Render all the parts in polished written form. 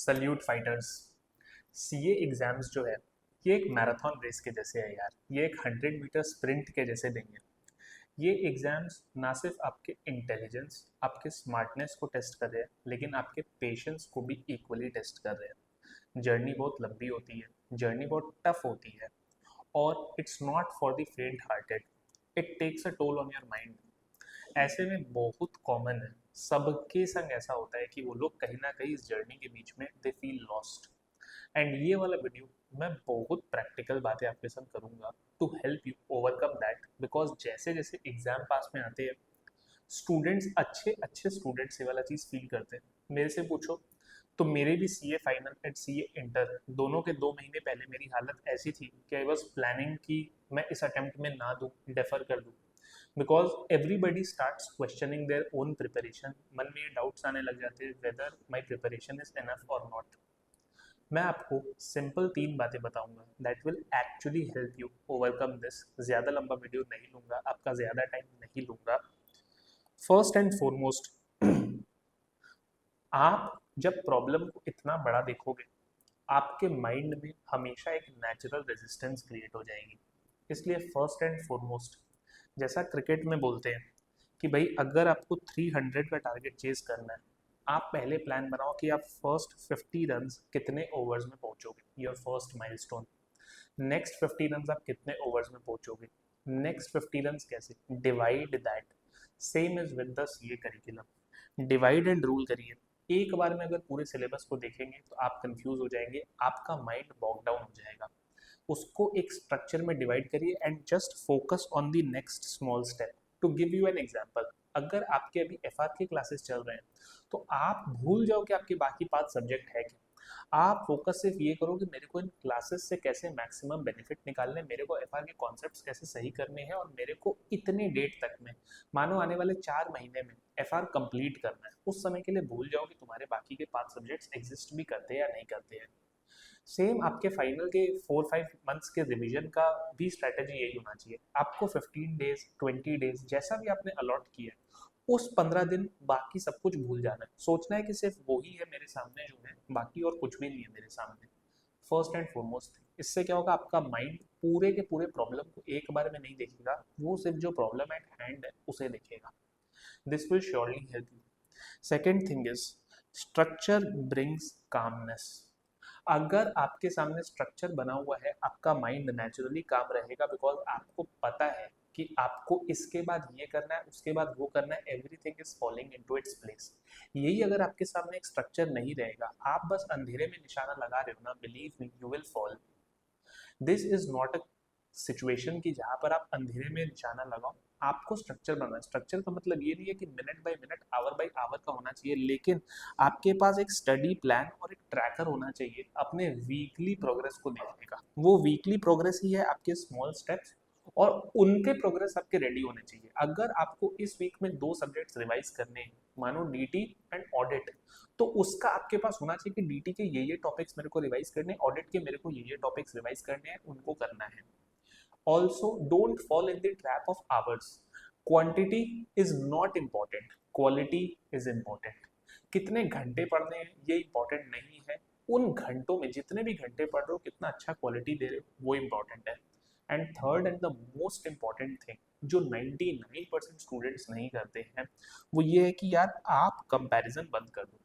Salute fighters. CA exams जो है ये एक मैराथन रेस के जैसे है यार, ये एक 100 मीटर स्प्रिंट के जैसे नहीं है। ये एग्जाम्स ना सिर्फ आपके इंटेलिजेंस, आपके स्मार्टनेस को टेस्ट कर रहे हैं, लेकिन आपके पेशेंस को भी इक्वली टेस्ट कर रहे हैं। जर्नी बहुत लंबी होती है, जर्नी बहुत टफ होती है, और इट्स नॉट फॉर द फेंट hearted. It takes a toll on your mind. ऐसे में बहुत कॉमन है, सबके संग ऐसा होता है कि वो लोग कहीं ना कहीं इस जर्नी के बीच में दे फील लॉस्ट। एंड ये वाला वीडियो मैं बहुत प्रैक्टिकल बातें आपके साथ करूंगा to help you overcome that, because जैसे जैसे एग्जाम पास में आते हैं स्टूडेंट्स, अच्छे अच्छे स्टूडेंट्स ये वाला चीज़ फील करते हैं। मेरे से पूछो तो मेरे भी CA final and CA inter दोनों के 2 महीने पहले मेरी हालत ऐसी थी कि आई वॉज प्लानिंग कि मैं इस अटेम्प्ट में ना दूँ, डेफर कर दूँ, because everybody starts questioning their own preparation. मन में ये डाउट्स आने लग जाते हैं whether my preparation is enough और नॉट। मैं आपको सिंपल 3 बातें बताऊंगा that will actually help you overcome this. ज़्यादा लंबा वीडियो नहीं लूंगा, आपका ज़्यादा टाइम नहीं लूंगा। फर्स्ट एंड फॉरमोस्ट, आप जब प्रॉब्लम को इतना बड़ा देखोगे आपके माइंड में हमेशा एक नेचुरल रेजिस्टेंस क्रिएट हो जाएगी। इसलिए फर्स्ट एंड फॉरमोस्ट, जैसा क्रिकेट में बोलते हैं कि भाई अगर आपको 300 का टारगेट चेज करना है, आप पहले प्लान बनाओ कि आप फर्स्ट 50 रन कितने ओवर्स में पहुंचोगे, your first milestone. Next 50 run आप कितने ओवर्स में पहुंचोगे, नेक्स्ट 50 रन कैसे, divide that. Same is with the CA curriculum, divide and rule करिए। एक बार में अगर पूरे सिलेबस को देखेंगे तो आप कंफ्यूज हो जाएंगे, आपका माइंड बॉग डाउन हो जाएगा। उसको एक स्ट्रक्चर में डिवाइड करिए and just focus on the next small step. To give you an example, अगर आपके अभी एफआर के क्लासेस चल रहे हैं तो आप भूल जाओ कि आपके बाकी 5 सब्जेक्ट है क्या। आप फोकस सिर्फ ये करो कि मेरे को इन क्लासेस से कैसे मैक्सिमम बेनिफिट निकालने, मेरे को एफआर के कॉन्सेप्ट्स कैसे सही करने हैं, और मेरे को इतने डेट तक में, मानो आने वाले 4 महीने में एफआर कंप्लीट करना है। उस समय के लिए भूल जाओ कि तुम्हारे बाकी के 5 सब्जेक्ट्स एग्जिस्ट भी करते हैं या नहीं करते हैं। सेम आपके फाइनल के 4-5 मंथ्स के रिवीजन का भी स्ट्रैटेजी यही होना चाहिए। आपको 15 डेज 20 डेज जैसा भी आपने अलॉट किया है, उस 15 दिन बाकी सब कुछ भूल जाना है। सोचना है कि सिर्फ वही है मेरे सामने जो है, बाकी और कुछ भी नहीं है मेरे सामने। फर्स्ट एंड फॉरमोस्ट थिंग, इससे क्या होगा, आपका माइंड पूरे के पूरे प्रॉब्लम को एक बार में नहीं देखेगा, वो सिर्फ जो प्रॉब्लम एट हैंड है उसे देखेगा। This will surely help you. Second thing is structure brings calmness. अगर आपके सामने स्ट्रक्चर बना हुआ है, आपका माइंड नेचुरली काम रहेगा, बिकॉज आपको पता है कि आपको इसके बाद ये करना है, उसके बाद वो करना है, everything is falling into its place. यही अगर आपके सामने एक स्ट्रक्चर नहीं रहेगा, आप बस अंधेरे में निशाना लगा रहे हो ना, believe me you will fall. This is not a situation कि जहां पर आप अंधेरे में निशाना लगाओ। आपको स्ट्रक्चर बनना है। स्ट्रक्चर का मतलब ये नहीं है कि minute by minute, hour by hour का होना चाहिए, लेकिन आपके पास एक स्टडी प्लान और एक ट्रैकर होना चाहिए अपने वीकली प्रोग्रेस को देखने का। वो वीकली प्रोग्रेस ही है आपके स्मॉल स्टेप्स, और उनके प्रोग्रेस आपके रेडी होने चाहिए। अगर आपको इस वीक में 2 सब्जेक्ट्स रिवाइज करने हैं, मानो डीटी एंड ऑडिट, तो उसका आपके पास होना चाहिए कि डीटी के ये टॉपिक्स मेरे को रिवाइज करने, ऑडिट के मेरे को ये टॉपिक्स रिवाइज करने हैं, उनको करना है। Also don't fall in the trap of hours. Quantity is not important, quality is important. कितने घंटे पढ़ने हैं ये इंपॉर्टेंट नहीं है, उन घंटों में जितने भी घंटे पढ़ रहे हो कितना अच्छा क्वालिटी दे रहे हो वो इंपॉर्टेंट है। And third and the most important thing जो 99% स्टूडेंट्स नहीं करते हैं, वो ये है कि यार आप कंपैरिजन बंद कर दो।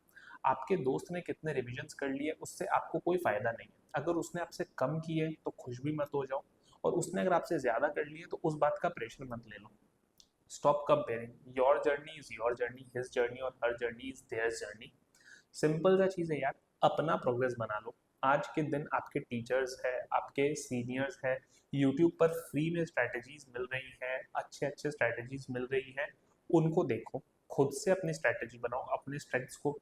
आपके दोस्त ने कितने रिविजन्स कर लिए उससे आपको कोई फायदा नहीं है। अगर उसने आपसे कम किए तो खुश भी मत हो जाओ, और उसने अगर आपसे ज्यादा कर लिए तो उस बात का प्रेशर मत ले लो। Stop comparing, your journey is your journey, his journey और her journey is their journey. Simple सा चीज़ है यार, अपना प्रोग्रेस बना लो। आज के दिन आपके टीचर्स है, आपके सीनियर्स है, यूट्यूब पर फ्री में स्ट्रैटेजीज मिल रही है, अच्छे अच्छे स्ट्रैटेजीज मिल रही है, उनको देखो, खुद से अपनी स्ट्रैटेजी बनाओ, अपने स्ट्रेंथ्स को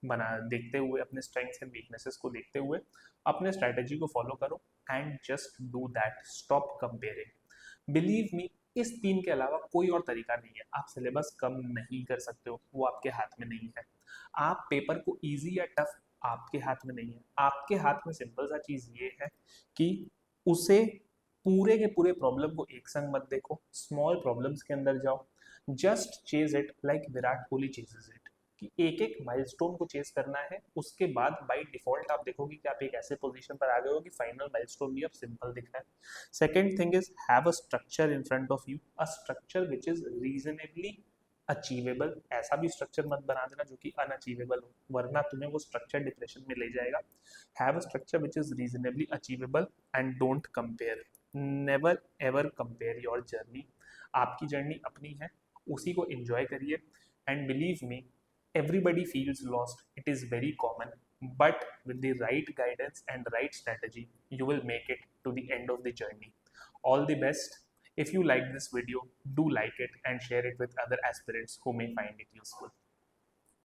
बना देखते हुए, अपने स्ट्रेंथ्स एंड वीकनेसेस को देखते हुए अपने स्ट्रैटेजी को फॉलो करो and just do that. Stop comparing. Believe me, इस 3 के अलावा कोई और तरीका नहीं है। आप सिलेबस कम नहीं कर सकते हो, वो आपके हाथ में नहीं है। आप पेपर को इजी या टफ, आपके हाथ में नहीं है। आपके हाथ में सिंपल सा चीज ये है कि उसे पूरे के पूरे प्रॉब्लम को एक संग मत देखो, स्मॉल प्रॉब्लम्स के अंदर जाओ, just chase it like Virat Kohli ceases it. कि एक एक माइलस्टोन को चेस करना है, उसके बाद बाय डिफॉल्ट आप देखोगे कि आप एक ऐसे पोजीशन पर आ गए हो कि फाइनल माइलस्टोन भी अब सिंपल दिख रहा है। Second thing is have a structure in front of you, a structure which is reasonably achievable. ऐसा भी स्ट्रक्चर मत बना देना जो कि अनअचीवेबल हो, वरना तुम्हें वो स्ट्रक्चर डिप्रेशन में ले जाएगा। Have a structure which is reasonably achievable and don't compare, never ever compare your journey. आपकी जर्नी अपनी है, उसी को एंजॉय करिए। And believe me, everybody feels lost, it is very common, but with the right guidance and right strategy you will make it to the end of the journey. All the best. If you like this video, do like it and share it with other aspirants who may find it useful.